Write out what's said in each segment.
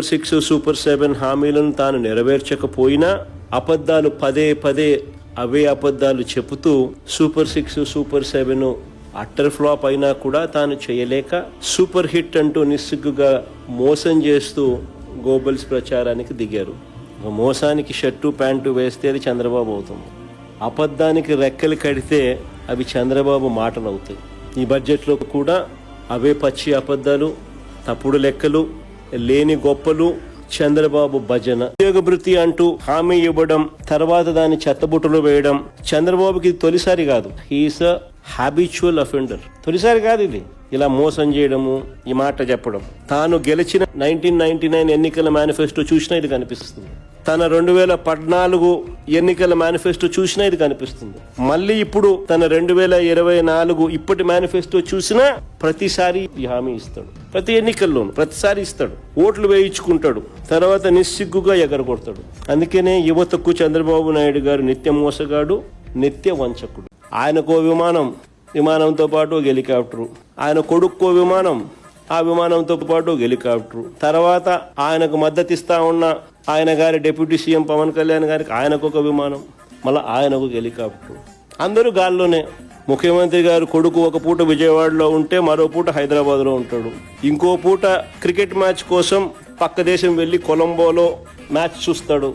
6 super 7 హామీలను తాను నెరవేర్చకపోయినా అబద్ధాలు పదే పదే అవే అబద్ధాలు చెబుతూ సూపర్ 6 సూపర్ 7 అట్టర్ ఫ్లాప్ అయినా కూడా తాను చేయలేక సూపర్ హిట్ అంటూ నిస్సిగ్గుగా మోసం చేస్తూ గోబల్స్ ప్రచారానికి దిగారు. మోసానికి షర్టు ప్యాంటు వేస్తే అది చంద్రబాబు అవుతుంది, అబద్ధానికి రెక్కలు కడితే అవి చంద్రబాబు మాటలు అవుతాయి. ఈ బడ్జెట్లో కూడా అవే పచ్చి అబద్ధాలు, తప్పుడు లెక్కలు, లేని గొప్పలు, చంద్రబాబు భజన. ఉద్యోగ భృతి అంటూ హామీ ఇవ్వడం, తర్వాత దాన్ని చెత్తబుట్టలో వేయడం చంద్రబాబుకి తొలిసారి కాదు. హీఈస్ అ హ్యాబిచువల్ అఫెండర్. తొలిసారి కాదు ఇది. ఇలా మోసం చేయడము, ఈ మాట చెప్పడం. తాను గెలిచిన 1999 ఎన్నికల మేనిఫెస్టో చూసినా ఇది కనిపిస్తుంది. తన 2014 ఎన్నికల మేనిఫెస్టో చూసినా ఇది కనిపిస్తుంది. మళ్ళీ ఇప్పుడు తన 2024 ఇప్పటి మేనిఫెస్టో చూసినా ప్రతిసారి ఈ హామీ ఇస్తాడు. ప్రతి ఎన్నికల్లోనూ ప్రతిసారి ఇస్తాడు. ఓట్లు వేయించుకుంటాడు, తర్వాత నిస్సిగ్గుగా ఎగరగొడతాడు. అందుకనే యువతకు చంద్రబాబు నాయుడు గారు నిత్య మోసగాడు, నిత్య వంచకుడు. ఆయనకో విమానంతో పాటు హెలికాప్టరు, ఆయన కొడుక్కో విమానం, ఆ విమానంతో పాటు హెలికాప్టరు, తర్వాత ఆయనకు మద్దతు ఇస్తా ఉన్న ఆయన గారి డిప్యూటీ సీఎం పవన్ కళ్యాణ్ గారికి ఆయనకు ఒక విమానం, మళ్ళీ ఆయనకు హెలికాప్టరు. అందరూ గాల్లోనే. ముఖ్యమంత్రి గారు కొడుకు ఒక పూట విజయవాడలో ఉంటే మరో పూట హైదరాబాద్లో ఉంటాడు. ఇంకో పూట క్రికెట్ మ్యాచ్ కోసం పక్క దేశం వెళ్ళి కొలంబోలో మ్యాచ్ చూస్తాడు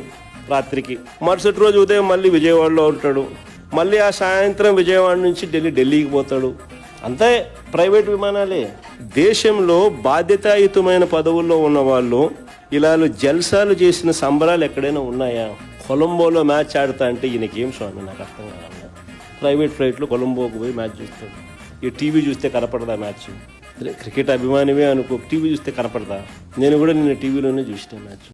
రాత్రికి. మరుసటి రోజు ఉదయం మళ్ళీ విజయవాడలో ఉంటాడు. మళ్ళీ ఆ సాయంత్రం విజయవాడ నుంచి ఢిల్లీకి పోతాడు. అంతే ప్రైవేట్ విమానాలే. దేశంలో బాధ్యతాయుతమైన పదవుల్లో ఉన్న వాళ్ళు ఇలా జల్సాలు చేసిన సంబరాలు ఎక్కడైనా ఉన్నాయా? కొలంబోలో మ్యాచ్ ఆడతా అంటే ఈయనకేం స్వామి, నాకు అర్థం కాదు. ప్రైవేట్ ఫ్లైట్లో కొలంబోకు పోయి మ్యాచ్ చూస్తాడు. ఈ టీవీ చూస్తే కనపడదా మ్యాచ్? క్రికెట్ అభిమానివే అనుకో, టీవీ చూస్తే కనపడదా? నేను కూడా నిన్న టీవీలోనే చూసిన మ్యాచ్.